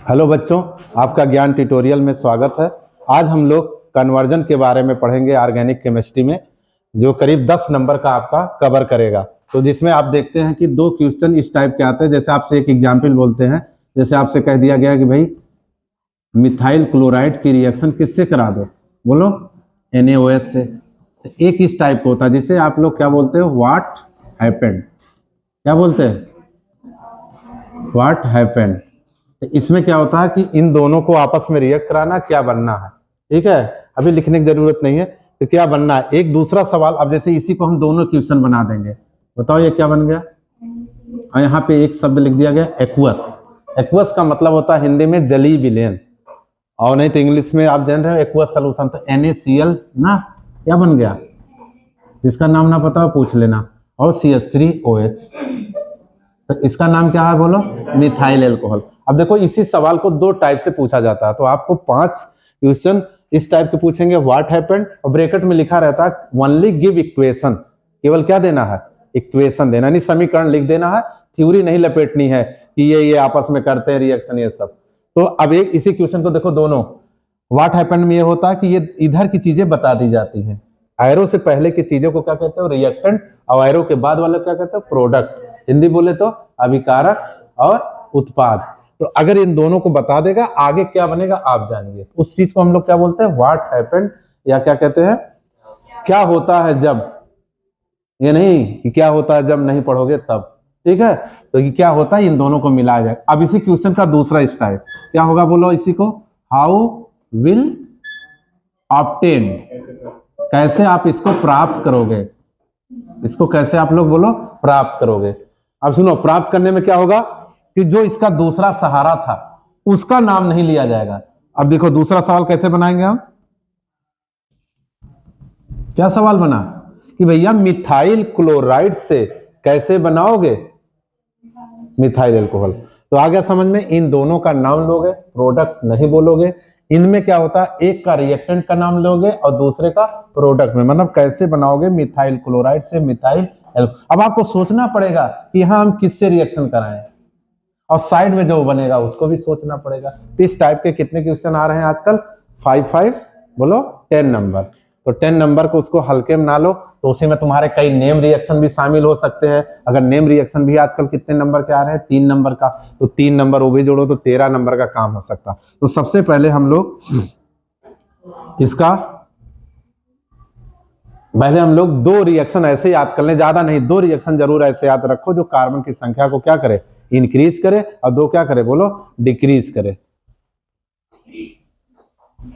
Hello बच्चों, आपका ज्ञान ट्यूटोरियल में स्वागत है। आज हम लोग कन्वर्जन के बारे में पढ़ेंगे ऑर्गेनिक केमिस्ट्री में, जो करीब 10 नंबर का आपका कवर करेगा। तो जिसमें आप देखते हैं कि 2 क्वेश्चन इस टाइप के आते हैं। जैसे आपसे एक एग्जाम्पल बोलते हैं, जैसे आपसे कह दिया गया कि भाई मिथाइल क्लोराइड की रिएक्शन किससे करा दो, बोलो NaOH से। एक इस टाइप का होता है जिसे आप लोग क्या बोलते हो, व्हाट हैपेंड। क्या बोलते हैं, व्हाट हैपेंड। इसमें क्या होता है कि इन दोनों को आपस में रिएक्ट कराना, क्या बनना है। ठीक है, अभी लिखने की जरूरत नहीं है। तो क्या बनना है, एक दूसरा सवाल। अब जैसे इसी को हम दोनों क्वेश्चन बना देंगे, बताओ ये क्या बन गया। और यहाँ पे एक शब्द लिख दिया गया एक्वस। एक्वस का मतलब होता है हिंदी में जली विलेन, और नहीं तो इंग्लिश में आप जान रहे हो एक्वस सोल्यूशन। तो NaCl ना, क्या बन गया, जिसका नाम ना पता हो पूछ लेना। और CH3OH, तो इसका नाम क्या है बोलो, मिथाइल एल्कोहल। अब देखो इसी सवाल को 2 टाइप से पूछा जाता है। तो आपको 5 क्वेश्चन इस टाइप के पूछेंगे, व्हाट हैपेंड, और ब्रैकेट में लिखा रहता है ओनली गिव इक्वेशन। केवल क्या देना है, इक्वेशन देना, यानी समीकरण लिख देना है। थ्योरी नहीं लपेटनी है कि ये आपस में करते हैं रिएक्शन ये सब। तो अब एक इसी क्वेश्चन को देखो, दोनों व्हाट हैपेंड में ये होता है कि ये इधर की चीजें बता दी जाती हैं। एरो से पहले की चीजों को क्या कहते हो, रिएक्टेंट, और एरो के बाद वाले क्या कहते हो, प्रोडक्ट। हिंदी बोले तो अभिकारक और उत्पाद। तो अगर इन दोनों को बता देगा, आगे क्या बनेगा आप जानिए। उस चीज को हम लोग क्या बोलते हैं, व्हाट हैपेंड, या क्या कहते हैं, क्या होता है जब। ये नहीं कि क्या होता है जब नहीं पढ़ोगे तब। ठीक है, तो ये क्या होता है, इन दोनों को मिलाया जाए। अब इसी क्वेश्चन का दूसरा स्टाइल क्या होगा, बोलो इसी को, हाउ विल ऑब्टेन, कैसे आप इसको प्राप्त करोगे। इसको कैसे आप लोग बोलो प्राप्त करोगे। अब सुनो, प्राप्त करने में क्या होगा कि जो इसका दूसरा सहारा था उसका नाम नहीं लिया जाएगा। अब देखो दूसरा सवाल कैसे बनाएंगे हम। क्या सवाल बना कि भैया मिथाइल क्लोराइड से कैसे बनाओगे मिथाइल एल्कोहल। तो आ गया समझ में, इन दोनों का नाम लोगे, प्रोडक्ट नहीं बोलोगे। इनमें क्या होता है, एक का रिएक्टेंट का नाम लोगे और दूसरे का प्रोडक्ट में, मतलब कैसे बनाओगे मिथाइल क्लोराइड से मिथाइल एल्कोहल। अब आपको सोचना पड़ेगा कि यहाँ हम किससे रिएक्शन कराएं, और साइड में जो बनेगा उसको भी सोचना पड़ेगा। तो इस टाइप के कितने क्वेश्चन आ रहे हैं आजकल, 5 बोलो 10 नंबर। तो 10 नंबर को उसको हल्के में ना लो, तो उसी में तुम्हारे कई नेम रिएक्शन भी शामिल हो सकते हैं। अगर नेम रिएक्शन भी आजकल कितने नंबर के आ रहे हैं, 3 नंबर का, तो 3 नंबर वो भी जोड़ो तो 13 नंबर का काम हो सकता। तो सबसे पहले हम लोग दो रिएक्शन ऐसे याद कर लें, ज्यादा नहीं, 2 रिएक्शन जरूर ऐसे याद रखो जो कार्बन की संख्या को क्या करे, इंक्रीज करे, और 2 क्या करे बोलो, डिक्रीज करे।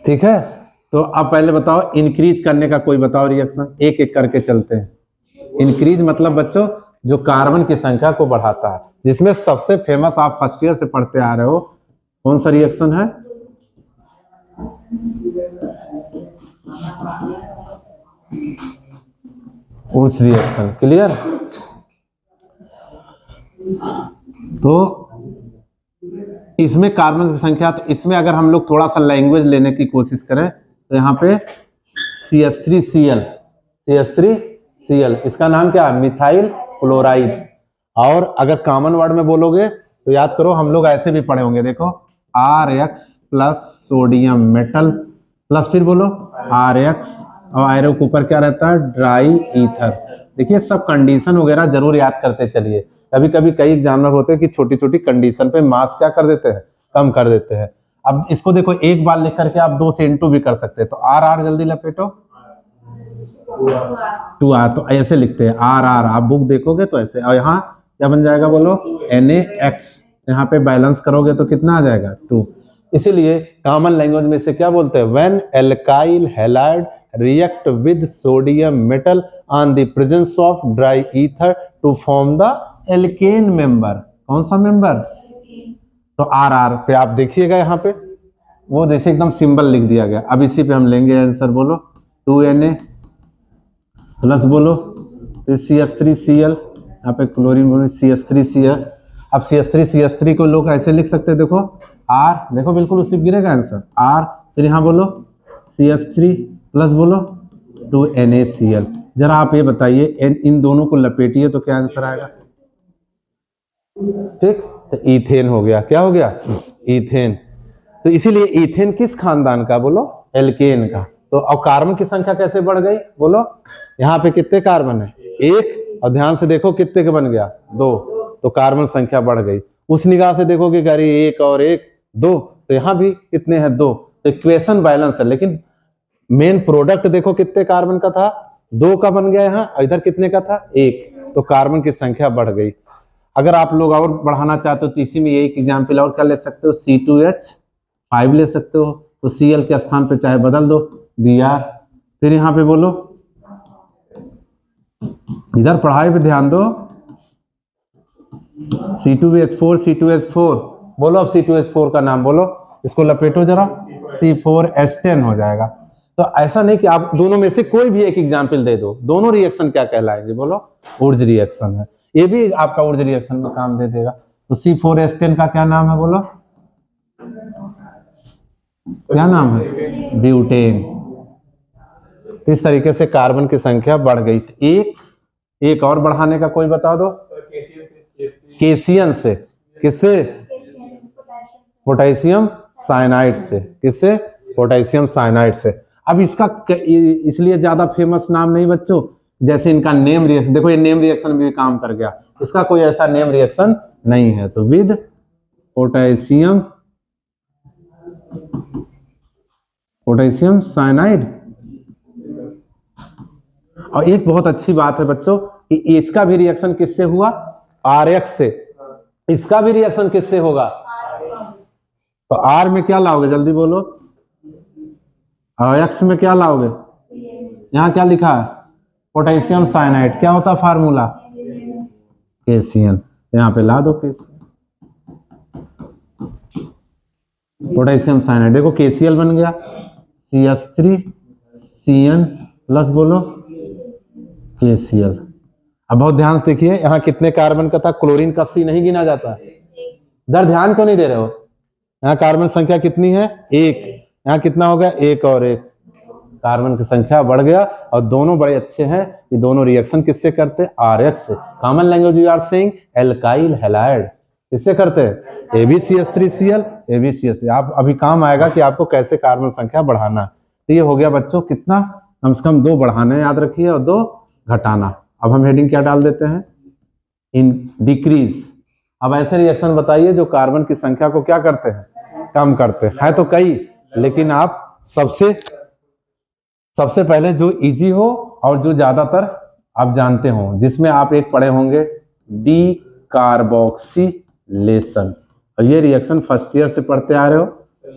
ठीक है, तो अब पहले बताओ इंक्रीज करने का कोई बताओ रिएक्शन, एक एक करके चलते हैं। इंक्रीज मतलब बच्चों जो कार्बन की संख्या को बढ़ाता है, जिसमें सबसे फेमस आप फर्स्ट ईयर से पढ़ते आ रहे हो, कौन सा रिएक्शन है, उस रिएक्शन। क्लियर। तो इसमें कार्बन की संख्या, तो इसमें अगर हम लोग थोड़ा सा लैंग्वेज लेने की कोशिश करें तो यहाँ पे CH3Cl, इसका नाम क्या है, मिथाइल क्लोराइड। और अगर कॉमन वर्ड में बोलोगे तो याद करो, हम लोग ऐसे भी पढ़े होंगे, देखो RX plus sodium metal plus फिर बोलो RX, और एरो के ऊपर क्या रहता है, ड्राई ईथर। देखिए सब कंडीशन वगैरह जरूर याद करते चलिए। कभी कभी कई एग्जामिनर होते हैं कि छोटी छोटी कंडीशन पे मार्क्स क्या कर देते हैं, कम कर देते हैं। अब इसको देखो एक बार लिख करके आप 2 से इंटू भी कर सकते हैं। तो RR जल्दी लपेटो, 2R, तो ऐसे लिखते हैं RR। आप बुक देखोगे तो ऐसे, और यहाँ क्या बन जाएगा बोलो, NaX। यहाँ पे बैलेंस करोगे तो कितना आ जाएगा, 2। इसीलिए कॉमन लैंग्वेज में इसे क्या बोलते हैं, when alkyl halide react with sodium metal on the presence of dry ether to form the alkane member. कौन सा मेंबर, तो RR पे आप देखिएगा, यहाँ पे वो जैसे एकदम सिंबल लिख दिया गया। अब इसी पे हम लेंगे आंसर, बोलो 2Na प्लस बोलो फिर CH3Cl, यहाँ पे क्लोरीन बोलो CH3Cl। अब CH3 को लोग ऐसे लिख सकते हैं, देखो R, देखो बिल्कुल उसी गिरेगा आंसर R, फिर यहाँ बोलो CH3 प्लस बोलो 2NaCl। जरा आप ये बताइए इन दोनों को लपेटिए तो क्या आंसर आएगा। ठीक, तो इथेन हो गया। क्या हो गया? इथेन। तो इसीलिए इथेन किस खानदान का? बोलो एल्केन का। तो अब कार्बन की संख्या कैसे बढ़ गई? बोलो यहाँ पे कितने कार्बन है? एक। और ध्यान से देखो कितने के बन गया? दो। तो कार्बन संख्या बढ़ गई। उस निगाह से देखो कि गाड़ी एक और एक दो, तो यहाँ भी कितने हैं? दो। तो इक्वेशन बैलेंस है, लेकिन मेन प्रोडक्ट देखो कितने कार्बन का था? दो का बन गया यहाँ, इधर कितने का था? एक। तो कार्बन की संख्या बढ़ गई। अगर आप लोग और बढ़ाना चाहते हो तो इसी में एक एग्जाम्पल और क्या ले सकते हो? C2H5 ले सकते हो। तो Cl के स्थान पे चाहे बदल दो Br। फिर यहाँ पे बोलो, इधर पढ़ाई पे ध्यान दो। C2H4 बोलो। अब C2H4 का नाम बोलो, इसको लपेटो जरा। C4H10 हो जाएगा। तो ऐसा नहीं कि आप दोनों में से कोई भी एक एग्जाम्पल दे दो, दोनों रिएक्शन क्या कहलाएंगे? बोलो ऊर्ज रिएक्शन है। ये भी आपका ऊर्ज रिएक्शन में काम दे देगा। तो C4H10 का क्या नाम है? बोलो क्या नाम है? ब्यूटेन। इस तरीके से कार्बन की संख्या बढ़ गई। एक और बढ़ाने का कोई बता दो। केशियन से। किससे? पोटेशियम साइनाइड से। किससे? पोटेशियम साइनाइड से। अब इसका इसलिए ज्यादा फेमस नाम नहीं बच्चों, जैसे इनका नेम रिएक्शन देखो, ये नेम रिएक्शन भी काम कर गया। इसका कोई ऐसा नेम रिएक्शन नहीं है। तो विद पोटेशियम साइनाइड। और एक बहुत अच्छी बात है बच्चों कि इसका भी रिएक्शन किससे हुआ? RX से। इसका भी रिएक्शन किससे होगा? तो R में क्या लाओगे? जल्दी बोलो। X में क्या लाओगे? यहाँ क्या लिखा है? Potassium cyanide. क्या होता फार्मूला? केशियन। यहाँ पे ला दो केशियन, पोटेशियम साइनाइड। देखो KCl बन गया CH3Cn प्लस बोलो KCl। अब बहुत ध्यान से देखिए, यहाँ कितने कार्बन का था? क्लोरीन का C नहीं गिना जाता। इधर ध्यान क्यों नहीं दे रहे हो? यहाँ कार्बन संख्या कितनी है? एक। यहाँ कितना हो गया? एक और एक। कार्बन की संख्या बढ़ गया। और दोनों बड़े अच्छे हैं, ये दोनों रिएक्शन किससे करते? RX से। Common language we are saying alkyl halide. किससे करते हैं? AbCH3Cl AbCH3। आप अभी काम आएगा कि आपको कैसे कार्बन संख्या बढ़ाना। तो ये हो गया बच्चों कितना? कम से कम दो बढ़ाने याद रखिए और दो घटाना। अब हम हेडिंग क्या डाल देते हैं? In decrease. अब ऐसे रिएक्शन बताइए जो कार्बन की संख्या को क्या करते हैं? कम करते हैं। तो कई, लेकिन आप सबसे पहले जो इजी हो और जो ज्यादातर आप जानते हो, जिसमें आप एक पढ़े होंगे डीकार्बोक्सिलेशन। और ये रिएक्शन फर्स्ट ईयर से पढ़ते आ रहे हो।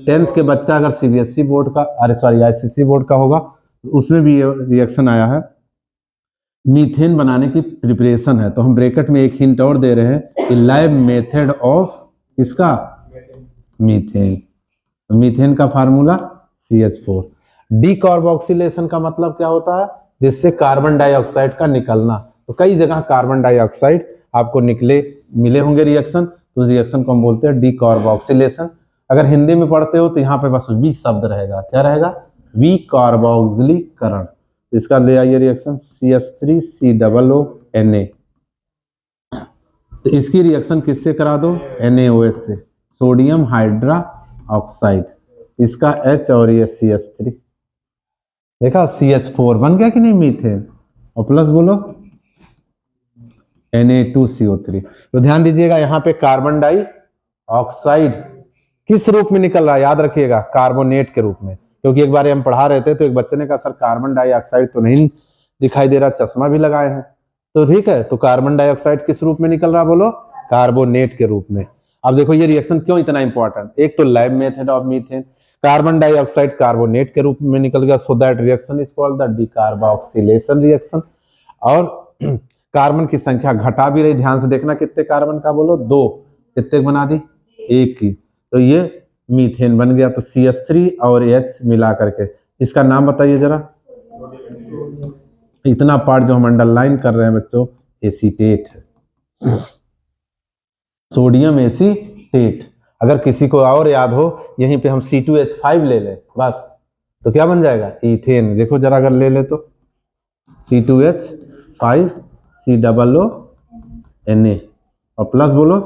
10th के बच्चा अगर CBSE बोर्ड का, अरे सॉरी ICC बोर्ड का होगा, उसमें भी ये रिएक्शन आया है। मीथेन बनाने की प्रिपरेशन है। तो हम ब्रैकेट में एक हिंट और दे रहे हैं कि लैब मेथड ऑफ इसका मीथेन। तो मीथेन का फार्मूला CH4। डीकार्बोक्सिलेशन का मतलब क्या होता है? जिससे कार्बन डाइऑक्साइड का निकलना। तो कई जगह कार्बन डाइऑक्साइड आपको मिले होंगे रिएक्शन, तो रिएक्शन को हम बोलते हैं डीकार्बोक्सिलेशन। अगर हिंदी में पढ़ते हो तो यहाँ पे बस वी शब्द रहेगा। क्या रहेगा? विकार्बोक्सिलीकरण। इसका ले आइए रिएक्शन CH3COONA। तो इसकी रिएक्शन किससे करा दो? NaOH से, सोडियम हाइड्रा ऑक्साइड। इसका H और ये CH3। देखा CH4 बन गया कि नहीं मीथेन। और प्लस बोलो Na2CO3। तो ध्यान दीजिएगा यहाँ पे कार्बन डाइऑक्साइड किस रूप में निकल रहा है? याद रखिएगा कार्बोनेट के रूप में। क्योंकि एक बार हम पढ़ा रहे थे तो एक बच्चे ने कहा सर कार्बन डाइऑक्साइड तो नहीं दिखाई दे रहा, चश्मा भी लगाए हैं। तो ठीक है, तो कार्बन डाइऑक्साइड किस रूप में निकल रहा? बोलो कार्बोनेट के रूप में। अब देखो ये रिएक्शन क्यों इतना इंपॉर्टेंट। एक तो lab method of methane, carbon dioxide carbonate के रूप में निकल गया, so that reaction is called the decarboxylation reaction. और कार्बन की संख्या घटा भी रही। ध्यान से देखना कितने कार्बन का? बोलो दो। कितने बना दी? एक की। तो ये मीथेन बन गया। तो CH3 और H मिला करके इसका नाम बताइए जरा। इतना पार्ट जो हम अंडरलाइन कर रहे हैं बच्चों, एसीटेट है, सोडियम एसीटेट। अगर किसी को और याद हो, यहीं पे हम C2H5 ले लें बस, तो क्या बन जाएगा? इथेन। देखो जरा अगर ले ले तो C2H5COONA और प्लस बोलो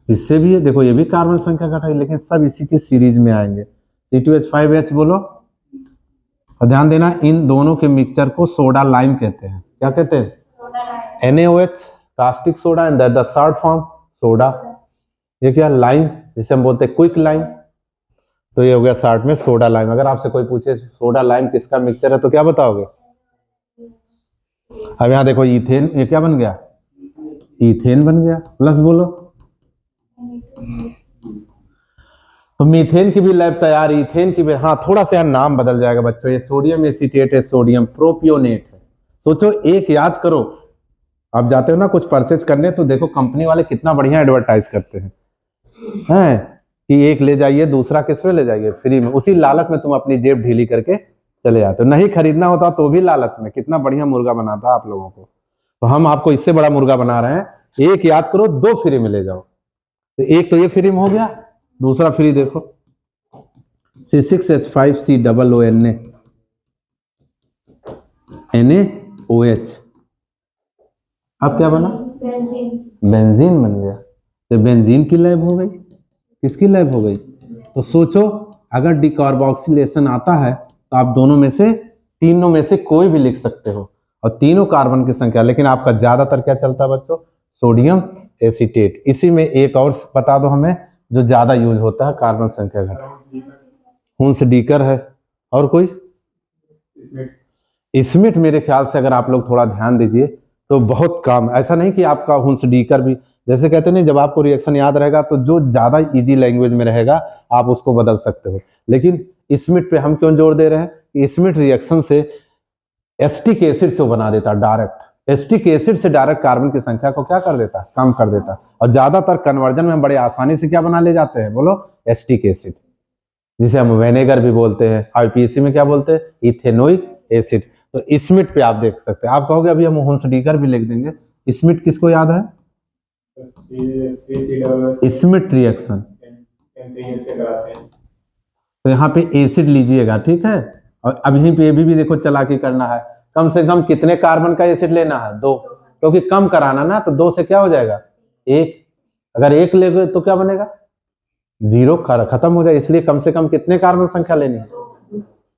इससे भी देखो ये भी कार्बन संख्या घटाई, लेकिन सब इसी की सीरीज में आएंगे। C2H5H बोलो, और ध्यान देना इन दोनों के मिक्सचर को सोडा लाइम कहते हैं। क्या कहते हैं? NaOH caustic soda and the short form soda. ये क्या लाइम, जिसे हम बोलते हैं क्विक लाइम, तो ये हो गया शॉर्ट में सोडा लाइम। अगर आपसे कोई पूछे सोडा लाइम किसका मिक्सचर है तो क्या बताओगे? अब यहाँ देखो इथेन, ये क्या बन गया? इथेन बन गया। प्लस बोलो, तो मीथेन की भी लैब तैयार, इथेन की भी। हाँ थोड़ा सा नाम बदल जाएगा बच्चों, ये सोडियम एसीटेट है, सोडियम प्रोपियोनेट है। सोचो, एक याद करो, आप जाते हो ना कुछ परचेज करने तो देखो कंपनी वाले कितना बढ़िया एडवर्टाइज करते हैं कि एक ले जाइए दूसरा किसमें ले जाइए? फ्री में। उसी लालच में तुम अपनी जेब ढीली करके चले जाते हो। नहीं खरीदना होता तो भी लालच में। कितना बढ़िया मुर्गा बनाता आप लोगों को, तो हम आपको इससे बड़ा मुर्गा बना रहे हैं। एक याद करो, दो फ्री में ले जाओ। तो एक तो ये फ्री में हो गया, दूसरा फ्री देखो C6H5COONA NaOH। अब क्या बना? बेंजीन बन गया। तो बेंजीन की लैब हो गई। किसकी लैब हो गई? तो सोचो, अगर डिकार्बोक्सिलेशन आता है तो आप दोनों में से, तीनों में से कोई भी लिख सकते हो, और तीनों कार्बन की संख्या। लेकिन आपका ज्यादातर क्या चलता है बच्चों? Sodium acetate. इसी में एक और बता दो हमें जो ज्यादा यूज होता है कार्बन संख्या घटा। हुंस डीकर है, और कोई? स्मिथ। मेरे ख्याल से अगर आप लोग थोड़ा ध्यान दीजिए तो बहुत काम, ऐसा नहीं कि आपका हुंस डीकर भी, जैसे कहते नहीं जब आपको रिएक्शन याद रहेगा तो जो ज्यादा इजी लैंग्वेज में रहेगा आप उसको बदल सकते हो। लेकिन स्मिथ पे हम क्यों जोर दे रहे हैं कि स्मिथ रिएक्शन से एसिटिक एसिड से बना देता डायरेक्ट। एसिटिक एसिड से डायरेक्ट कार्बन की संख्या को क्या कर देता? कम कर देता। और ज्यादातर कन्वर्जन में बड़े आसानी से क्या बना ले जाते हैं? बोलो, एसिटिक एसिड, जिसे हम विनेगर भी बोलते हैं। आईपीएससी में क्या बोलते हैं? Ethanoic acid. तो स्मिथ पे आप देख सकते हैं। आप कहोगे अभी हम हुंस डीकर भी लिख देंगे। स्मिथ किसको याद है? Smith reaction. तो यहाँ पे एसिड लीजिएगा, ठीक है। और अब यहीं पे भी देखो चालाकी करना है। कम से कम कितने कार्बन का एसिड लेना है? 2, क्योंकि कम कराना ना, तो 2 से क्या हो जाएगा? 1। अगर 1 लेगे तो क्या बनेगा? 0, खत्म हो जाए। इसलिए कम से कम कितने कार्बन संख्या लेनी है?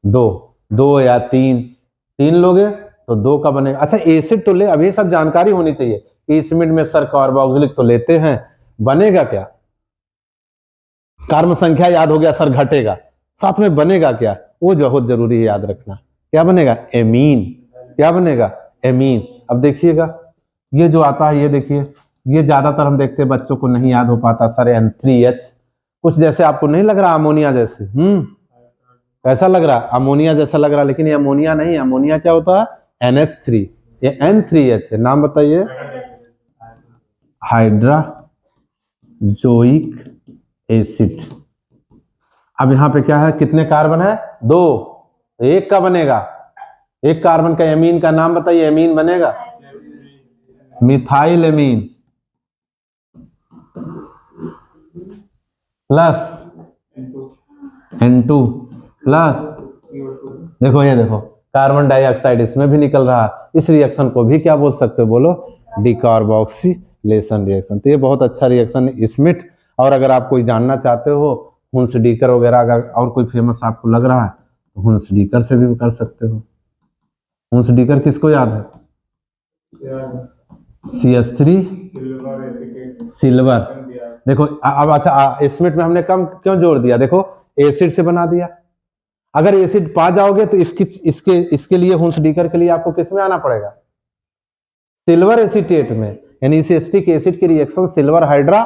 2 या 3 लोगे तो 2 का बनेगा। अच्छा एसिड तो ले, अभी सब जानकारी होनी चाहिए कि स्मिथ में सर कार्बोक्सिलिक तो लेते हैं, बनेगा क्या? कार्बन संख्या याद हो गया, सर घटेगा, साथ में बनेगा क्या? वो बहुत जरूरी है याद रखना। क्या बनेगा? एमीन। क्या बनेगा? एमीन। अब देखिएगा, ये जो आता है, ये देखिए, ये ज्यादातर हम देखते हैं बच्चों को नहीं याद हो पाता। सर N3H, कुछ जैसे आपको नहीं लग रहा अमोनिया जैसे? कैसा लग रहा? अमोनिया जैसा लग रहा, लेकिन ये अमोनिया नहीं है। अमोनिया क्या होता है? NH3। ये N3H है। नाम बताइए। Hydrazoic acid. अब यहाँ पे क्या है? कितने कार्बन है? 2। 1 का बनेगा। 1 कार्बन का एमीन का नाम बताइए। एमीन बनेगा methyl amine plus N2 plus, देखो ये देखो कार्बन डाइऑक्साइड इसमें भी निकल रहा है। इस रिएक्शन को भी क्या बोल सकते हो? बोलो, डिकार्बोक्सिलेशन रिएक्शन। तो ये बहुत अच्छा रिएक्शन है स्मिथ। और अगर आप कोई जानना चाहते हो हुंस डीकर वगैरह, अगर और कोई फेमस आपको लग रहा है तो हुंस डीकर से भी कर सकते हो। हुंस डीकर किसको याद है? CH3 silver. देखो अब अच्छा स्मिथ में हमने कम क्यों जोड़ दिया? देखो एसिड से बना दिया। अगर एसिड पा जाओगे तो इसके लिए हुंस डीकर के लिए आपको किस में आना पड़ेगा? सिल्वर एसीटेट में। यानी इस एसिटिक एसिड की रिएक्शन सिल्वर हाइड्रा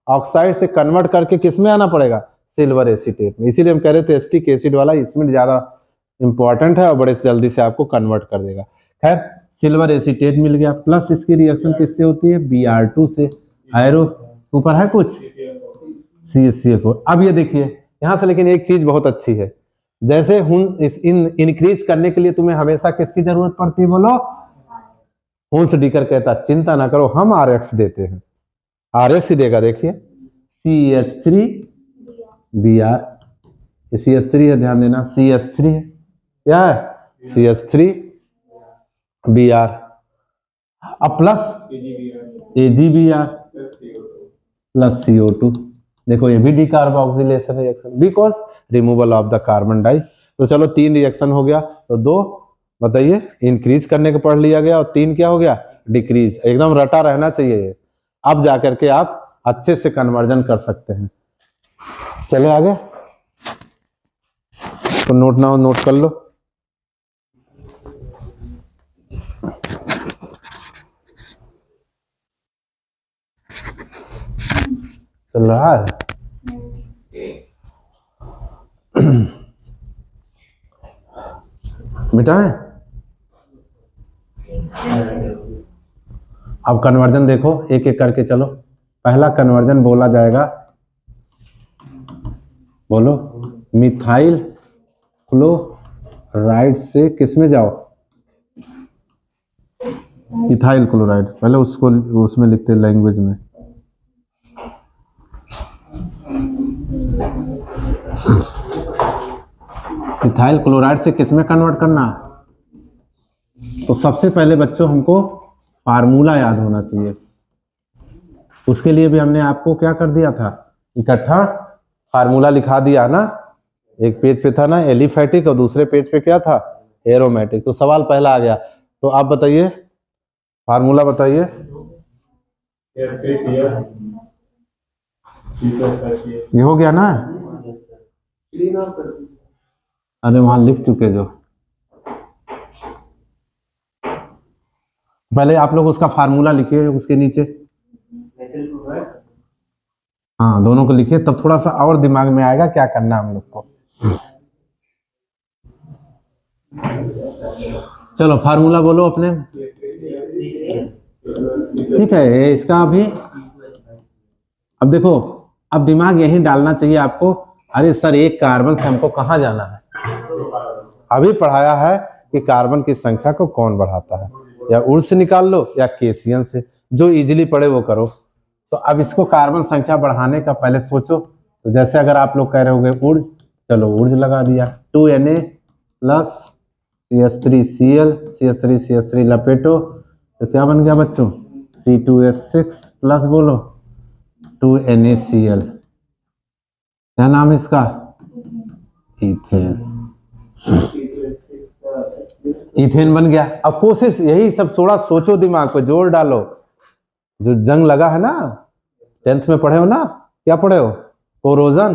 ऑक्साइड से कन्वर्ट करके किस में आना पड़ेगा? सिल्वर एसीटेट में। इसीलिए हम कह रहे थे एसिटिक एसिड वाला इसमें ज्यादा इंपॉर्टेंट है और बड़े जल्दी से आपको कन्वर्ट कर देगा। खैर सिल्वर एसीटेट मिल गया। प्लस इसकी रिएक्शन किससे होती है? Br2 से। आयरो ऊपर है कुछ CH4। अब ये देखिए यहां से, लेकिन एक चीज बहुत अच्छी है, जैसे इंक्रीज करने के लिए तुम्हें हमेशा किसकी जरूरत पड़ती है? बोलो, हुंस डीकर कहता चिंता ना करो हम RX देते हैं। RX ही देगा। देखिए CH3 Br, CH3 है, ध्यान देना CH3 है। क्या है? CH3 Br। अब प्लस AgBr। Plus CO2। देखो ये भी decarboxylation reaction because removal of the carbon di. तो चलो 3 रिएक्शन हो गया, तो 2 बताइए इंक्रीज करने को पढ़ लिया गया और 3 क्या हो गया डिक्रीज। एकदम रटा रहना चाहिए ये, अब जाकर के आप अच्छे से कन्वर्जन कर सकते हैं। चले आगे, तो नोट ना हो नोट कर लो। चल रहा है मिटाएं। अब कन्वर्जन देखो एक एक करके चलो। पहला कन्वर्जन बोला जाएगा, बोलो, मिथाइल क्लोराइड से किसमें जाओ, इथाइल क्लोराइड। पहले उसको उसमें लिखते लैंग्वेज में, इथाइल क्लोराइड से किसमें कन्वर्ट करना। तो सबसे पहले बच्चों हमको फार्मूला याद होना चाहिए। उसके लिए भी हमने आपको क्या कर दिया था, इकट्ठा फार्मूला लिखा दिया ना। एक पेज पे था ना एलिफैटिक और दूसरे पेज पे क्या था एरोमेटिक। तो सवाल पहला आ गया, तो आप बताइए फार्मूला बताइए। ये हो गया ना, अरे वहां लिख चुके जो, पहले आप लोग उसका फार्मूला लिखिए उसके नीचे। हाँ दोनों को लिखिए, तब थोड़ा सा और दिमाग में आएगा क्या करना हम लोग को। चलो फार्मूला बोलो अपने। ठीक है इसका अभी, अब देखो, अब दिमाग यही डालना चाहिए आपको। अरे सर एक कार्बन से हमको कहाँ जाना है, अभी पढ़ाया है कि कार्बन की संख्या को कौन बढ़ाता है, या उड़ से निकाल लो या केसियन से, जो इजीली पड़े वो करो। तो अब इसको कार्बन संख्या बढ़ाने का पहले सोचो। तो जैसे अगर आप लोग कह रहे होगे ऊर्ज, चलो ऊर्ज लगा दिया, 2Na प्लस CH3Cl, CH3 लपेटो, तो क्या बन गया बच्चों, C2H6 प्लस बोलो 2NaCl। क्या नाम है इसका, इथेन। इथेन बन गया। अब कोशिश यही सब, थोड़ा सोचो दिमाग पे जोर डालो। जो जंग लगा है ना, 10th में पढ़े हो ना, क्या पढ़े हो, कोरोजन,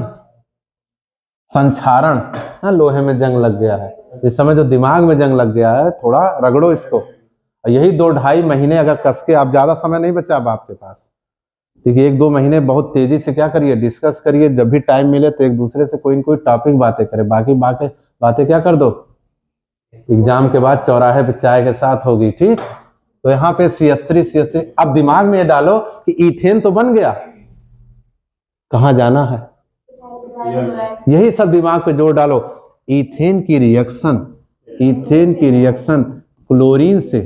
संक्षारण। हाँ लोहे में जंग लग गया है, इस समय जो दिमाग में जंग लग गया है थोड़ा रगड़ो इसको। यही 2-2.5 महीने अगर कस के, आप ज्यादा समय नहीं बचा अब आपके पास, ठीक है 1-2 महीने बहुत तेजी से क्या करिए, डिस्कस करिए। जब भी टाइम मिले तो एक दूसरे से कोई न कोई टॉपिक बातें करें, बाकी बातें क्या कर दो, एग्जाम के बाद चौराहे पे चाय के साथ होगी। ठीक, तो यहाँ पे CH3। अब दिमाग में ये डालो कि इथेन तो बन गया, कहाँ जाना है, यही सब दिमाग पे जोर डालो। इथेन की रिएक्शन क्लोरीन से,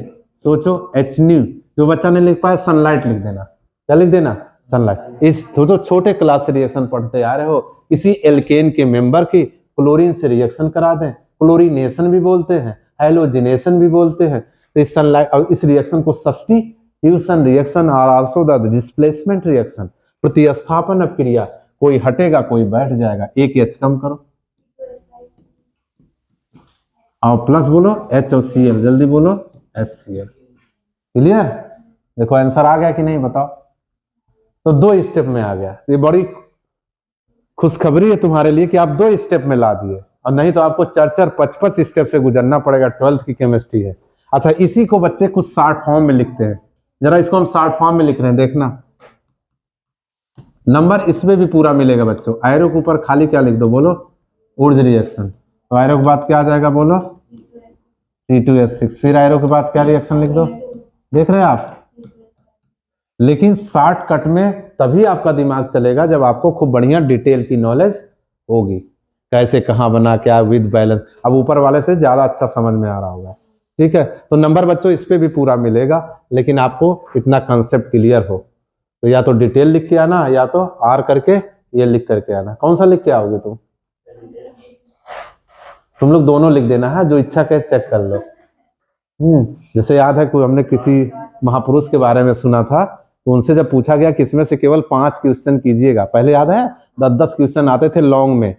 सोचो HNu, जो बच्चा नहीं लिख पाया सनलाइट लिख देना। क्या लिख देना, सनलाइट। इस सोचो छोटे क्लास से रिएक्शन पढ़ते आ रहे हो, किसी एल्केन के मेंबर की क्लोरीन से रिएक्शन करा दें, क्लोरीनेशन भी बोलते हैं, हैलोजिनेशन भी बोलते हैं। तो इस सनलाइट और इस रिएक्शन को सब्स्टिट्यूशन रिएक्शन और आल्सो द डिस्प्लेसमेंट रिएक्शन, प्रतिस्थापन क्रिया, कोई हटेगा कोई बैठ जाएगा, एक H कम करो और प्लस बोलो H और Cl, जल्दी बोलो HCl। क्लियर, देखो आंसर आ गया कि नहीं बताओ। तो 2 स्टेप में आ गया, ये बड़ी खुशखबरी है तुम्हारे लिए कि आप 2 स्टेप में ला दिए, और नहीं तो आपको 4-4 5-5 स्टेप से गुजरना पड़ेगा। 12th की केमिस्ट्री है। अच्छा इसी को बच्चे कुछ शॉर्ट फॉर्म में लिखते हैं, जरा इसको हम शॉर्ट फॉर्म में लिख रहे हैं, देखना नंबर इसमें भी पूरा मिलेगा बच्चों। एरो के ऊपर खाली क्या लिख दो, बोलो ऊर्ज रिएक्शन, तो एरो के बाद क्या आ जाएगा, बोलो C2H6। फिर एरो के बाद क्या रिएक्शन लिख दो, देख रहे हैं आप। लेकिन शॉर्टकट में तभी आपका दिमाग चलेगा जब आपको खूब बढ़िया डिटेल की नॉलेज होगी, कैसे कहाँ बना क्या विद बैलेंस। अब ऊपर वाले से ज्यादा अच्छा समझ में आ रहा होगा। ठीक है, तो नंबर बच्चों इस पे भी पूरा मिलेगा, लेकिन आपको इतना कंसेप्ट क्लियर हो। तो या तो डिटेल लिख के आना, या तो आर करके ये लिख करके आना। कौन सा लिख के आओगे तुम लोग दोनों लिख देना है, जो इच्छा के चेक कर लो। जैसे याद है कोई, हमने किसी महापुरुष के बारे में सुना था, तो उनसे जब पूछा गया किसमें से केवल 5 क्वेश्चन कीजिएगा, पहले याद है 10-10 क्वेश्चन आते थे लॉन्ग में,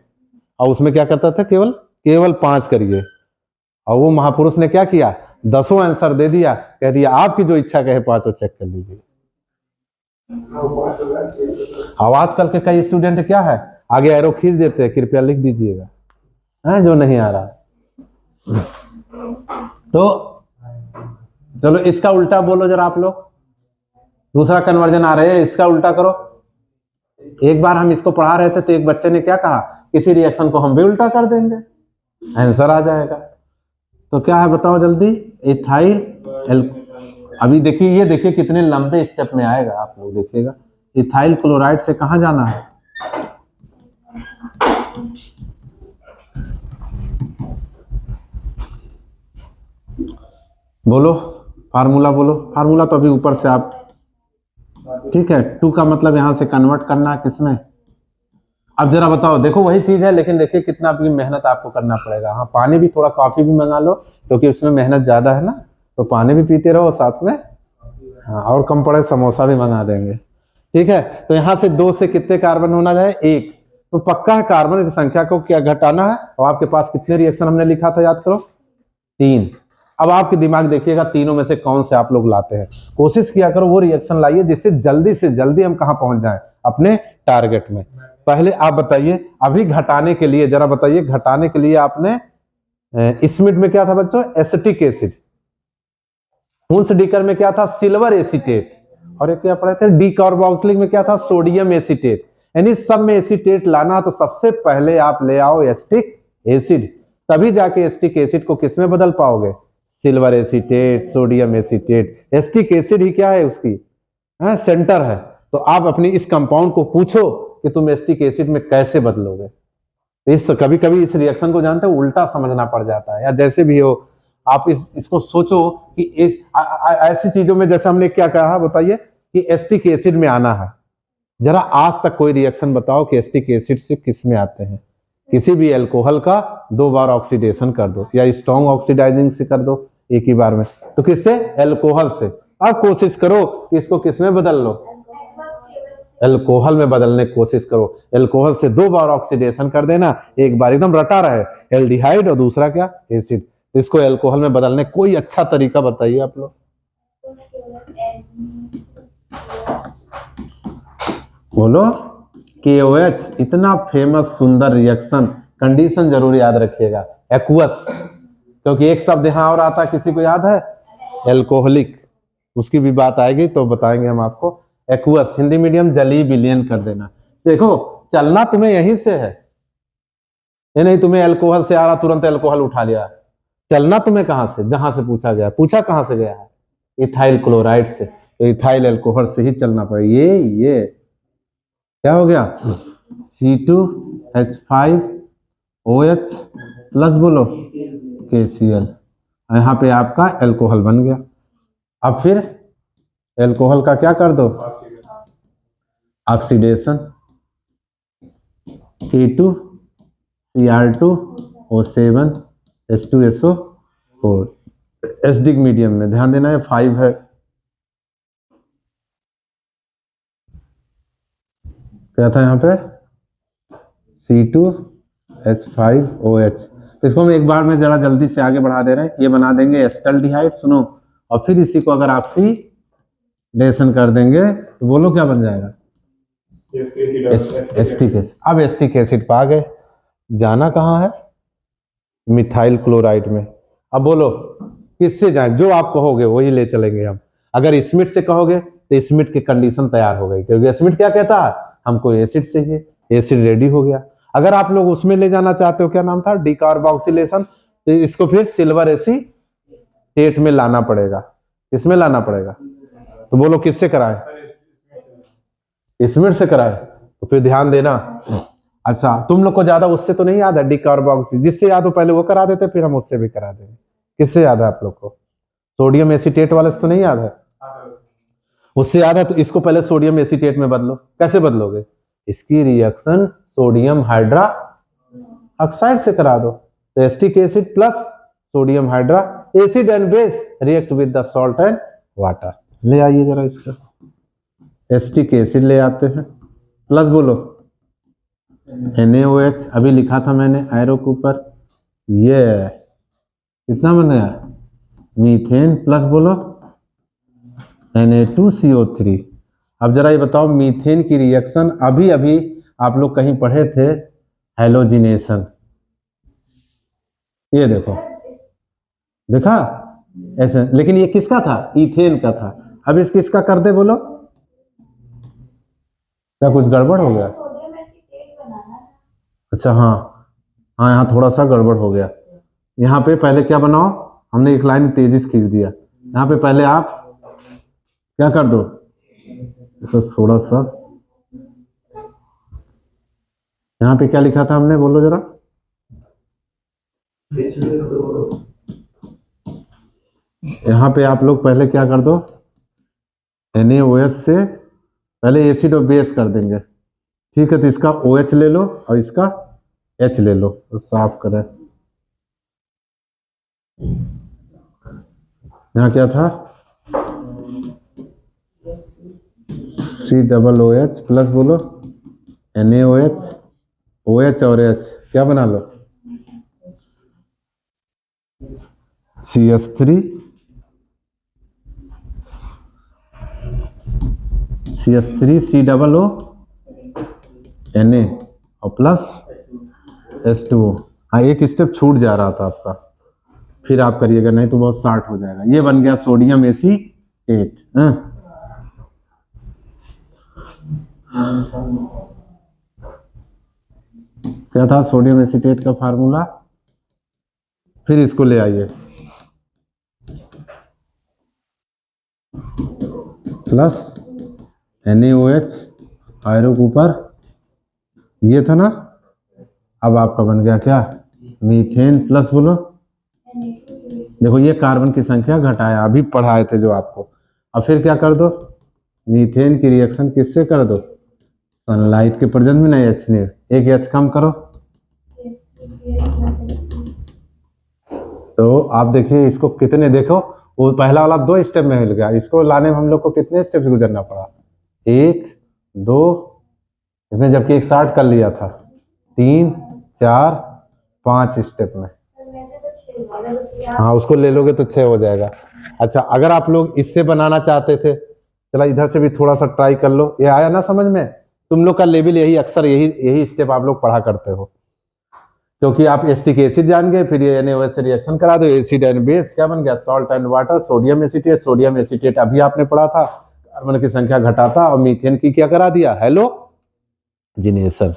और उसमें क्या करता था, केवल 5 करिए। और वो महापुरुष ने क्या किया, 10 आंसर दे दिया, कह दिया आपकी जो इच्छा कहे 5 चेक कर लीजिए। अब आजकल के कई स्टूडेंट क्या है, आगे एरो खींच देते हैं, कृपया लिख दीजिएगा, है जो नहीं आ रहा। तो चलो इसका उल्टा बोलो जरा आप लोग, दूसरा कन्वर्जन आ रहे हैं, इसका उल्टा करो। एक बार हम इसको पढ़ा रहे थे तो एक बच्चे ने क्या कहा, किसी रिएक्शन को हम भी उल्टा कर देंगे, आंसर आ जाएगा। तो क्या है बताओ जल्दी, इथाइल, अभी देखिए, ये देखिए कितने लंबे स्टेप में आएगा, आप लोग देखिएगा। इथाइल क्लोराइड से कहां जाना है, बोलो फार्मूला, बोलो फार्मूला। तो अभी ऊपर से आप, ठीक है, 2 का मतलब यहां से कन्वर्ट करना है किसमें। अब जरा बताओ, देखो वही चीज है, लेकिन देखिए कितना भी मेहनत आपको करना पड़ेगा। हाँ, पानी भी, थोड़ा कॉफी भी मंगा लो, क्योंकि उसमें मेहनत ज्यादा है ना, तो पानी भी पीते रहो साथ में। हाँ, और कम पड़े समोसा भी मंगा देंगे, ठीक है। तो यहाँ से 2 से कितने कार्बन होना जाए, 1। तो पक्का है कार्बन की संख्या को क्या घटाना है। और आपके पास कितने रिएक्शन हमने लिखा था, याद करो, 3। अब आपके दिमाग देखिएगा तीनों में से कौन से आप लोग लाते हैं। कोशिश किया करो वो रिएक्शन लाइए जिससे जल्दी से जल्दी हम कहां पहुंच जाएं, अपने टारगेट में। पहले आप बताइए, अभी घटाने के लिए जरा बताइए, घटाने के लिए आपने इसमें में क्या था बच्चों, एसिटिक एसिड। हुंस डीकर में क्या था, सिल्वर एसीटेट। और एक क्या पढ़े थे, डीकार्बोक्सिलिक में क्या था, सोडियम एसीटेट। यानी सब में एसीटेट लाना, तो सबसे पहले आप ले आओ एसिटिक एसिड, तभी जाके एसिटिक एसिड को किस में बदल पाओगे, silver acetate, sodium acetate. Acetic acid ही क्या है, उसकी सेंटर है। तो आप अपनी इस कंपाउंड को पूछो कि तुम एसिटिक एसिड में कैसे बदलोगे। इस कभी कभी इस रिएक्शन को जानते हो उल्टा समझना पड़ जाता है, या जैसे भी हो आप इसको सोचो कि ऐसी चीजों में, जैसे हमने क्या कहा बताइए, कि एसिटिक एसिड में आना है। जरा आज तक कोई रिएक्शन बताओ कि एसिटिक एसिड से किस में आते हैं। किसी भी अल्कोहल का 2 बार ऑक्सीडेशन कर दो, या स्ट्रॉन्ग ऑक्सीडाइजिंग से कर दो एक ही बार में, तो किससे, अल्कोहल से। अब कोशिश करो कि इसको किस में बदल लो, अल्कोहल में बदलने की कोशिश करो। अल्कोहल से 2 बार ऑक्सीडेशन कर देना, एक बार एकदम रटा रहे, एल्डिहाइड और दूसरा क्या, एसिड। इसको अल्कोहल में बदलने कोई अच्छा तरीका बताइए आप लोग, बोलो। KOH, इतना फेमस सुंदर रिएक्शन, कंडीशन जरूर याद रखिएगा, एक्वस। क्योंकि एक शब्द यहां और आता, किसी को याद है, एल्कोहलिक, उसकी भी बात आएगी तो बताएंगे हम आपको। एक्वस हिंदी मीडियम जली विलियन कर देना। देखो चलना तुम्हें यहीं से है, ये नहीं तुम्हें अल्कोहल से आ रहा तुरंत अल्कोहल उठा लिया। चलना तुम्हें कहां से, जहां से पूछा गया, पूछा कहां से गया है, इथाइल क्लोराइड से। तो इथाइल अल्कोहल से ही चलना पड़ेगा। ये क्या हो गया, C2H5OH प्लस, बोलो KCl। यहाँ पे आपका अल्कोहल बन गया। अब फिर अल्कोहल का क्या कर दो, ऑक्सीडेशन, K2Cr2O7H2SO4। एसिडिक मीडियम में ध्यान देना है, 5 है। क्या था यहाँ पे, C2H5OH। इसको हम एक बार में जरा जल्दी से आगे बढ़ा दे रहे हैं, ये बना देंगे एस्टल्डिहाइड, सुनो। और फिर इसी को अगर ऑक्सीडेशन कर देंगे तो बोलो क्या बन जाएगा, एसिटिक एसिड। अब एसिटिक एसिड पा गए, जाना कहाँ है, मिथाइल क्लोराइड में। अब बोलो किससे जाए, जो आप कहोगे वही ले चलेंगे हम। अगर स्मिथ से कहोगे तो स्मिथ की कंडीशन तैयार हो गई, क्योंकि स्मिथ क्या कहता है, हमको एसिड चाहिए, एसिड रेडी हो गया। अगर आप लोग उसमें ले जाना चाहते हो, क्या नाम था, डीकार्बोक्सिलेशन, तो इसको फिर सिल्वर एसीटेट में लाना पड़ेगा। इसमें लाना पड़ेगा, तो बोलो किससे कराए, स्मिथ से कराए। तो फिर ध्यान देना, अच्छा तुम लोग को ज्यादा उससे तो नहीं याद है, डीकार्बोक्सी, जिससे याद हो पहले वो करा देते, फिर हम उससे भी करा देंगे। किससे याद है आप लोग को, सोडियम एसीटेट वाले से तो नहीं याद है, उससे याद है। तो इसको पहले सोडियम एसीटेट में बदलो। कैसे बदलोगे, इसकी रिएक्शन सोडियम हाइड्रा ऑक्साइड से करा दो, तो acetic acid plus sodium hydra, acid and base react with the salt and water. ले आइए जरा इसका, एसिटिक एसिड ले आते हैं, प्लस बोलो NaOH, अभी लिखा था मैंने एरो के ऊपर, ये कितना बनेगा मीथेन, प्लस बोलो Na2CO3। अब जरा ये बताओ मीथेन की रिएक्शन, अभी अभी आप लोग कहीं पढ़े थे हैलोजिनेशन, ये देखो देखा ऐसे, लेकिन ये किसका था, इथेन का था। अब इस किसका कर दे बोलो, क्या कुछ गड़बड़ हो गया? अच्छा हाँ हाँ, यहाँ थोड़ा सा गड़बड़ हो गया। यहाँ पे पहले क्या बनाओ, हमने एक लाइन तेजी से खींच दिया, यहाँ पे पहले आप क्या कर दो, तो थोड़ा सा यहाँ पे क्या लिखा था हमने, बोलो जरा, यहाँ पे आप लोग पहले क्या कर दो, NaOH से पहले एसिड और बेस कर देंगे, ठीक है। तो इसका OH ले लो और इसका H ले लो, तो साफ करें। यहाँ क्या था, COOH प्लस बोलो NaOH, OH और H क्या बना लो, CH3 COO Na और प्लस H2O। हाँ एक स्टेप छूट जा रहा था आपका, फिर आप करिएगा, नहीं तो बहुत शार्ट हो जाएगा। ये बन गया सोडियम एसीटेट। क्या था सोडियम एसीटेट का फार्मूला, फिर इसको ले आइए, प्लस NaOH आयरो के ऊपर, ये था ना, अब आपका बन गया क्या, मीथेन, प्लस बोलो, देखो ये कार्बन की संख्या घटाया, अभी पढ़ाए थे जो आपको। अब फिर क्या कर दो, मीथेन की रिएक्शन किससे कर दो, सनलाइट के प्रेजेंस में, नहीं H ने एक H कम करो, तो आप देखिए इसको कितने, देखो वो पहला वाला 2 स्टेप में मिल गया, इसको लाने में हम लोग को कितने स्टेप से गुजरना पड़ा, 1 2, इसमें जबकि एक स्टार्ट कर लिया था, 3 4 5 स्टेप में। हाँ उसको ले लोगे तो 6 हो जाएगा। अच्छा अगर आप लोग इससे बनाना चाहते थे, चला इधर से भी थोड़ा सा ट्राई कर लो, ये आया ना समझ में, तुम लोग का लेवल यही, अक्सर यही स्टेप आप लोग पढ़ा करते हो, क्योंकि आप एसिटिक एसिड जान गए, फिर ये NaOH से रिएक्शन करा दो, एसिड एंड बेस क्या बन गया, salt and water, sodium acetate. Sodium acetate अभी आपने पढ़ा था, कार्बन की संख्या घटाता, और मीथेन की क्या करा दिया, हैलोजिनेशन।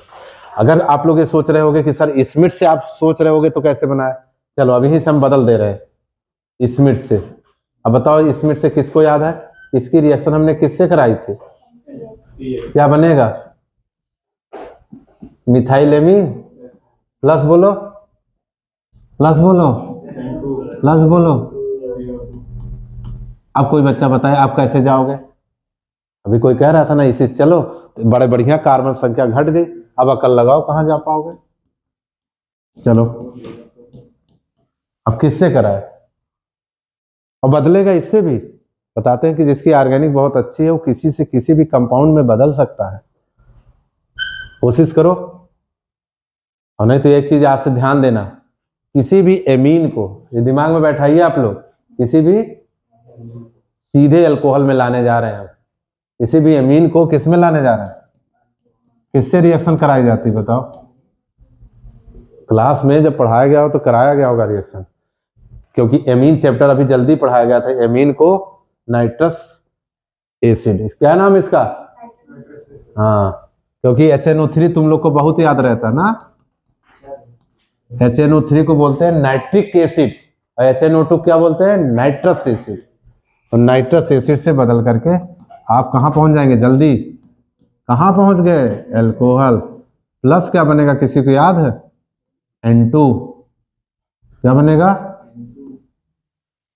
अगर आप लोग ये सोच रहे होगे कि सर स्मिथ से आप सोच रहे होगे तो कैसे बनाए, चलो अभी से हम बदल दे रहे हैं स्मिथ से। अब बताओ स्मिथ से किसको याद है, इसकी रिएक्शन हमने किससे कराई थी, क्या बनेगा, मिथाइलेमीन, प्लस बोलो प्लस बोलो प्लस बोलो। अब कोई बच्चा बताए आप कैसे जाओगे, अभी कोई कह रहा था ना इसी, चलो बड़े बढ़िया कार्बन संख्या घट गई, अब अकल लगाओ कहां जा पाओगे। चलो अब किससे कराए, और बदलेगा इससे भी, बताते हैं कि जिसकी ऑर्गेनिक बहुत अच्छी है वो किसी से किसी भी कंपाउंड में बदल सकता है, कोशिश करो। और नहीं तो एक चीज आपसे ध्यान देना, किसी भी एमीन को, ये दिमाग में बैठाइए आप लोग, किसी भी सीधे अल्कोहल में लाने जा रहे हैं, किसी भी एमीन को किस में लाने जा रहे हैं, किससे रिएक्शन कराई जाती बताओ, क्लास में जब पढ़ाया गया हो तो कराया गया होगा रिएक्शन, क्योंकि एमीन चैप्टर अभी जल्दी पढ़ाया गया था। एमीन को नाइट्रस एसिड, क्या नाम इसका, हाँ क्योंकि HNO3 तुम लोग को बहुत याद रहता ना, HNO3 को बोलते हैं नाइट्रिक एसिड, और HNO2 क्या बोलते हैं, नाइट्रस एसिड। तो नाइट्रस एसिड से बदल करके आप कहां पहुंच जाएंगे, जल्दी कहां पहुंच गए, अल्कोहल, प्लस क्या बनेगा किसी को याद है, N2 क्या बनेगा,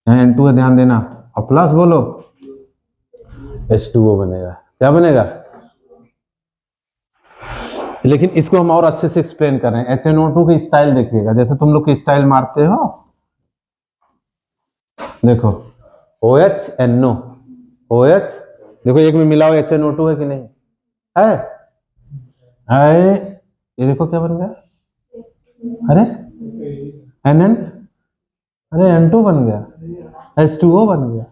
N2 है ध्यान देना, और प्लस बोलो H2O बनेगा, क्या बनेगा। लेकिन इसको हम और अच्छे से एक्सप्लेन कर रहे हैं, HNO2 की स्टाइल देखिएगा, जैसे तुम लोग की स्टाइल मारते हो, देखो OH NO OH देखो एक में मिला हुआ HNO2 है कि नहीं है? ये देखो क्या बन गया, अरे NN, अरे N2 बन गया, H2O बन गया।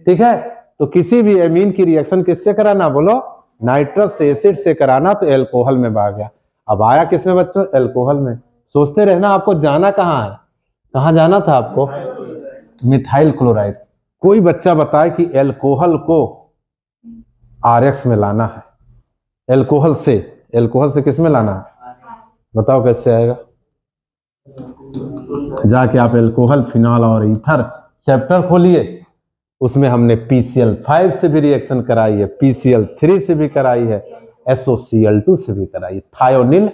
ठीक है, तो किसी भी एमीन की रिएक्शन किससे कराना बोलो, नाइट्रस एसिड से कराना, तो एल्कोहल में आ गया। अब आया किसमें बच्चों, एल्कोहल में। सोचते रहना आपको जाना कहाँ है, कहाँ जाना था आपको, मिथाइल क्लोराइड। कोई बच्चा बताए कि एल्कोहल को RX में लाना है, एल्कोहल से किस में लाना है, बताओ कैसे आएगा। जाके आप एल्कोहल, फिनॉल और ईथर चैप्टर खोलिए, उसमें हमने PCl5 से भी रिएक्शन कराई है, PCl3 से भी कराई है, SOCl2 से भी कराई है, थायोनिल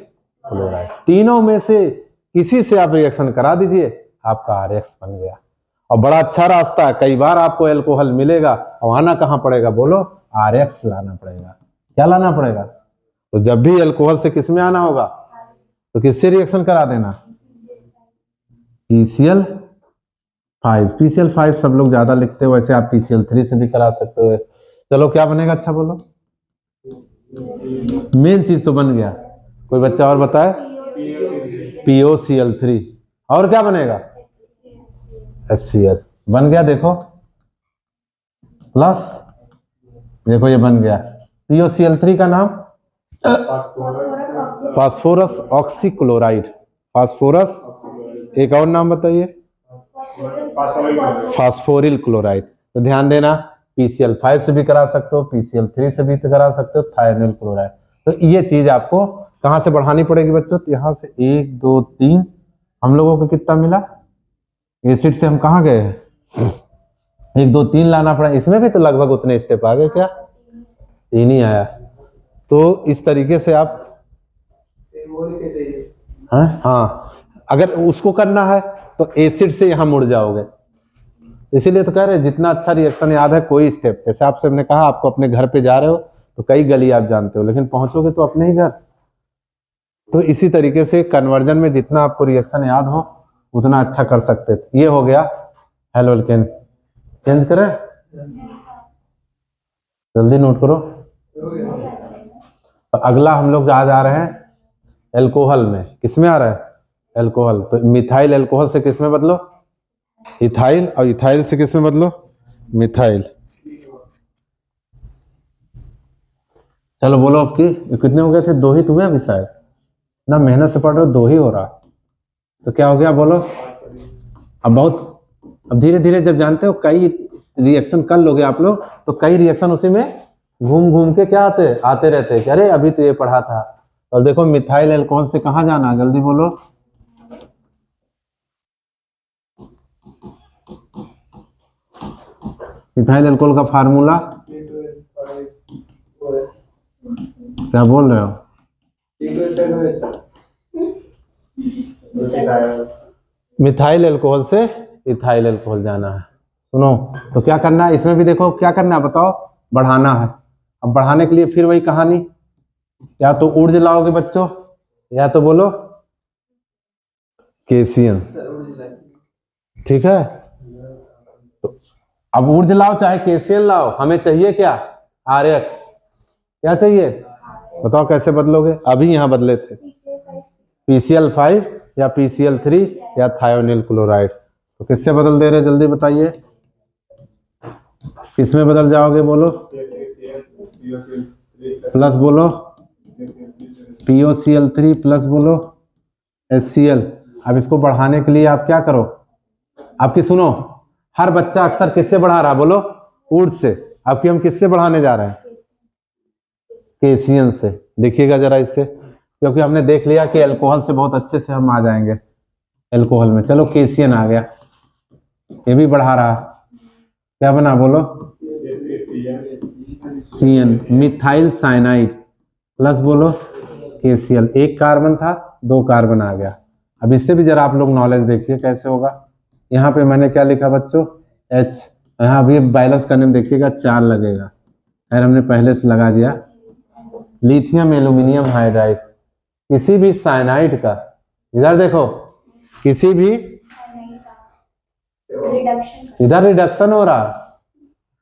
क्लोराइड। तीनों में से किसी से आप रिएक्शन करा दीजिए, आपका RX बन गया। और बड़ा अच्छा रास्ता है, कई बार आपको एल्कोहल मिलेगा और आना कहाँ पड़ेगा बोलो, RX लाना पड़ेगा। क्या लाना पड़ेगा, तो जब भी एल्कोहल से किस में आना होगा, तो किससे रिएक्शन करा देना, PCl5 सब लोग ज्यादा लिखते हो, वैसे आप PCl3 से भी करा सकते हो। चलो क्या बनेगा, अच्छा बोलो, मेन चीज तो बन गया। कोई बच्चा और बताए, POCl3, और क्या बनेगा, HCl बन गया। देखो प्लस, देखो ये बन गया। POCl3 का नाम फास्फोरस ऑक्सीक्लोराइड, फास्फोरस, एक और नाम बताइए, फास्फोरिल क्लोराइड। तो ध्यान देना, PCl5 से भी करा सकते हो, PCl3 से भी करा सकते हो, थायोनिल क्लोराइड। तो ये चीज आपको कहां से बढ़ानी पड़ेगी बच्चों, तो यहां से 1 2 3, हम लोगों को कितना मिला, एसिड से हम कहां गए हैं, 1 2 3 लाना पड़ा। इसमें भी तो लगभग उतने स्टेप आ गए, क्या 3 ही आया। तो इस तरीके से आप, हाँ अगर उसको करना है तो एसिड से यहां मुड़ जाओगे। इसीलिए तो कह रहे हैं जितना अच्छा रिएक्शन याद है, कोई स्टेप, जैसे आपसे हमने कहा आपको अपने घर पे जा रहे हो तो कई गली आप जानते हो, लेकिन पहुंचोगे तो अपने ही घर। तो इसी तरीके से कन्वर्जन में जितना आपको रिएक्शन याद हो उतना अच्छा कर सकते थे। ये हो गया हेलो एल्केन, चेंज करें, जल्दी नोट करो। तो अगला हम लोग आज आ रहे हैं एल्कोहल में, किसमें आ रहा है, एल्कोहल। तो मिथाइल एल्कोहल से किसमें बदलो, इथाइल, और इथाइल से किसमें बदलो, मिथाइल। चलो बोलो आपकी कितने हो गए थे, 2 ही तो हुए अभी शायद ना, मेहनत से पढ़ रहे हो 2 ही हो रहा, तो क्या हो गया बोलो। अब धीरे धीरे जब जानते हो कई रिएक्शन कर लोगे आप लोग, तो कई रिएक्शन उसी में घूम घूम के क्या आते रहते हैं कि अरे अभी तो ये पढ़ा था। और देखो मिथाइल एल्कोहल से कहां जाना है, जल्दी बोलो, मिथाइल एल्कोहल का फार्मूला क्या बोल रहे हो, मिथाइल एल्कोहल से इथाइल एल्कोहल जाना है। सुनो तो क्या करना है, इसमें भी देखो क्या करना है बताओ, बढ़ाना है। अब बढ़ाने के लिए फिर वही कहानी, या तो ऊर्ज लाओगे बच्चों, या तो बोलो केसियन, ठीक है। तो अब ऊर्ज लाओ चाहे केसियन लाओ, हमें चाहिए क्या, RX। क्या चाहिए बताओ, कैसे बदलोगे, अभी यहां बदले थे PCl5 या PCl3 या थायोनिल क्लोराइड। तो किससे बदल दे रहे जल्दी बताइए, किसमें बदल जाओगे बोलो, प्लस बोलो POCl3 प्लस बोलो HCl। अब इसको बढ़ाने के लिए आप क्या करो, आपकी सुनो, हर बच्चा अक्सर किससे बढ़ा रहा है बोलो, ऊर्ज से। आपकी हम किससे बढ़ाने जा रहे हैं, केसियन से। देखिएगा जरा इससे, क्योंकि हमने देख लिया कि अल्कोहल से बहुत अच्छे से हम आ जाएंगे एल्कोहल में। चलो केसियन आ गया, ये भी बढ़ा रहा, क्या बना बोलो, CN मिथाइल साइनाइड प्लस बोलो KCl। एक कार्बन था 2 कार्बन आ गया। अब इससे भी जरा आप लोग नॉलेज देखिए कैसे होगा। यहाँ पे मैंने क्या लिखा बच्चों, H, यहाँ अभी बैलेंस करने में देखिएगा 4 लगेगा, खैर हमने पहले से लगा दिया। लिथियम एल्यूमिनियम हाइड्राइड, किसी भी साइनाइड का, इधर देखो, किसी भी इधर रिडक्शन हो रहा,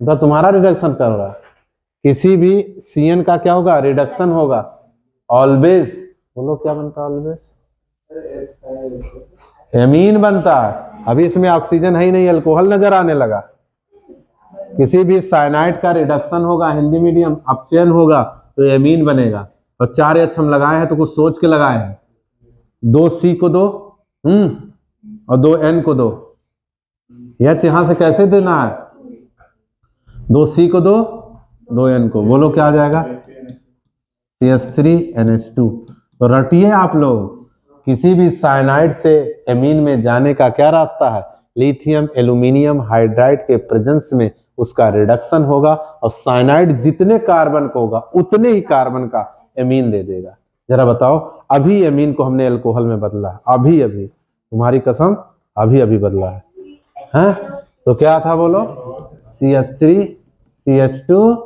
इधर तुम्हारा रिडक्शन कर रहा, किसी भी CN का क्या होगा, रिडक्शन होगा। ऑलवेज, बोलो क्या बनता है ऑलवेज, एमीन बनता है। अभी इसमें ऑक्सीजन है ही नहीं, अल्कोहल नजर आने लगा। किसी भी साइनाइड का रिडक्शन होगा, हिंदी मीडियम अपचयन होगा तो एमीन बनेगा। और 4H हम लगाए हैं तो कुछ सोच के लगाए हैं। 2C को दो और 2N को दो। H यहां से कैसे देना है, 2C को दो 2N को, बोलो क्या आ जाएगा, CH3NH2। तो रटिए आप लोग, किसी भी साइनाइड से एमीन में जाने का क्या रास्ता है, लिथियम एल्यूमिनियम हाइड्राइड के प्रेजेंस में उसका रिडक्शन होगा और साइनाइड जितने कार्बन को होगा उतने ही कार्बन का एमीन दे देगा। जरा बताओ, अभी एमीन को हमने अल्कोहल में बदला, अभी अभी, तुम्हारी कसम अभी अभी बदला है, हैं? तो क्या था बोलो, CH3 CH2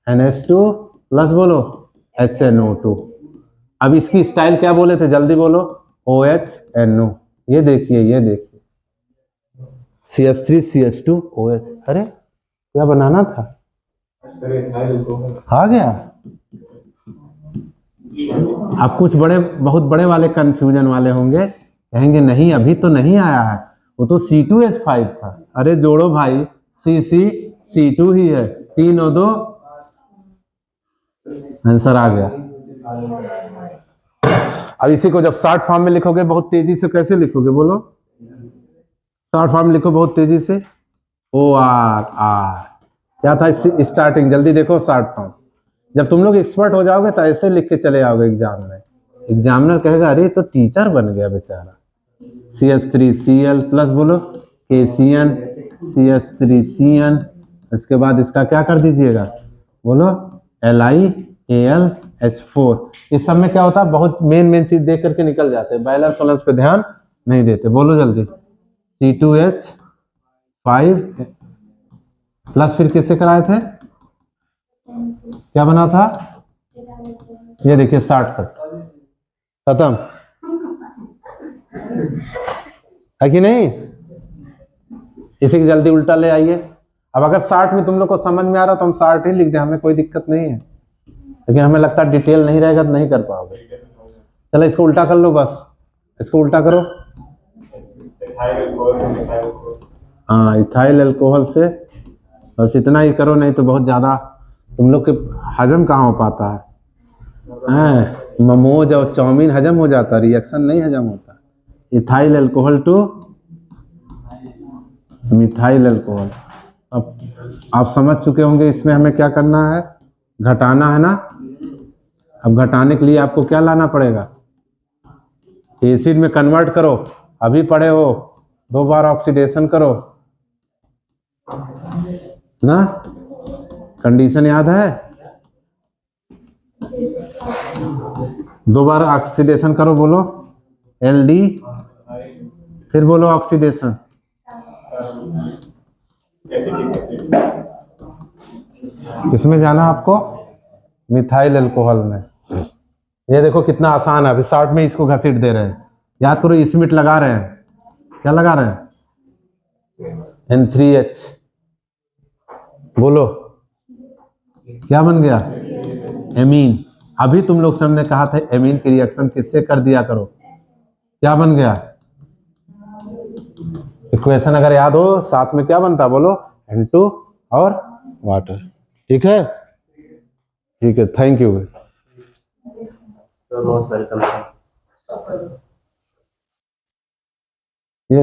NH2 प्लस बोलो HNO2। अब इसकी स्टाइल क्या बोले थे, जल्दी बोलो, OHNO। ये देखिए, ये देखिए, CH3 CH2 OH। अरे क्या बनाना था, आ गया। अब कुछ बड़े, बहुत बड़े वाले कंफ्यूजन वाले होंगे, कहेंगे नहीं अभी तो नहीं आया है, वो तो C2H5 था। अरे जोड़ो भाई, C2 ही है, 3 और 2 आंसर आ गया। अब इसी को जब शॉर्ट फॉर्म में लिखोगे बहुत तेजी से, कैसे लिखोगे बोलो, शॉर्ट फॉर्म लिखो बहुत तेजी से, ORR। क्या था स्टार्टिंग, जल्दी देखो शॉर्ट फॉर्म। जब तुम लोग एक्सपर्ट हो जाओगे तो ऐसे लिख के चले आओगे एग्जाम में, एग्जामिनर कहेगा अरे तो टीचर बन गया बेचारा। CH3Cl प्लस बोलो KCN CH3CN, इसके बाद इसका क्या कर दीजिएगा, बोलो LiAlH4। इस सब में क्या होता है, बहुत मेन चीज देख करके निकल जाते हैं, बैलेंस वैलेंस पे ध्यान नहीं देते। बोलो जल्दी, C2H5 प्लस फिर किससे कराए थे, क्या बना था, ये देखिए शॉर्टकट, खत्म है कि नहीं। इसी की जल्दी उल्टा ले आइए। अब अगर 60 में तुम लोग को समझ में आ रहा तो हम 60 ही लिख दें, हमें कोई दिक्कत नहीं है, लेकिन हमें लगता है डिटेल नहीं रहेगा तो नहीं कर पाओगे। चलो इसको उल्टा कर लो, बस इसको उल्टा करो। हाँ, इथाइल अल्कोहल से, बस इतना ही करो, नहीं तो बहुत ज्यादा तुम लोग के हजम कहाँ हो पाता है, मोमोज और चाउमीन हजम हो जाता, रिएक्शन नहीं हजम होता। Ethyl alcohol two methyl alcohol. अब आप समझ चुके होंगे इसमें हमें क्या करना है, घटाना है ना। अब घटाने के लिए आपको क्या लाना पड़ेगा, एसिड में कन्वर्ट करो, अभी पढ़े हो, 2 बार ऑक्सीडेशन करो ना, कंडीशन याद है, 2 बार ऑक्सीडेशन करो, बोलो LD, फिर बोलो ऑक्सीडेशन। किसमें जाना आपको, मिथाइल अल्कोहल में। ये देखो कितना आसान है, अभी 60 में इसको घसीट दे रहे हैं, याद करो इसमिट लगा रहे हैं, क्या लगा रहे हैं, N3H, बोलो क्या बन गया, एमीन। अभी तुम लोग से हमने कहा था एमीन की रिएक्शन किससे कर दिया करो, क्या बन गया, इक्वेशन अगर याद हो साथ में क्या बनता, बोलो N2 और वाटर। ठीक है, ठीक है, थैंक यू। Most welcome. ये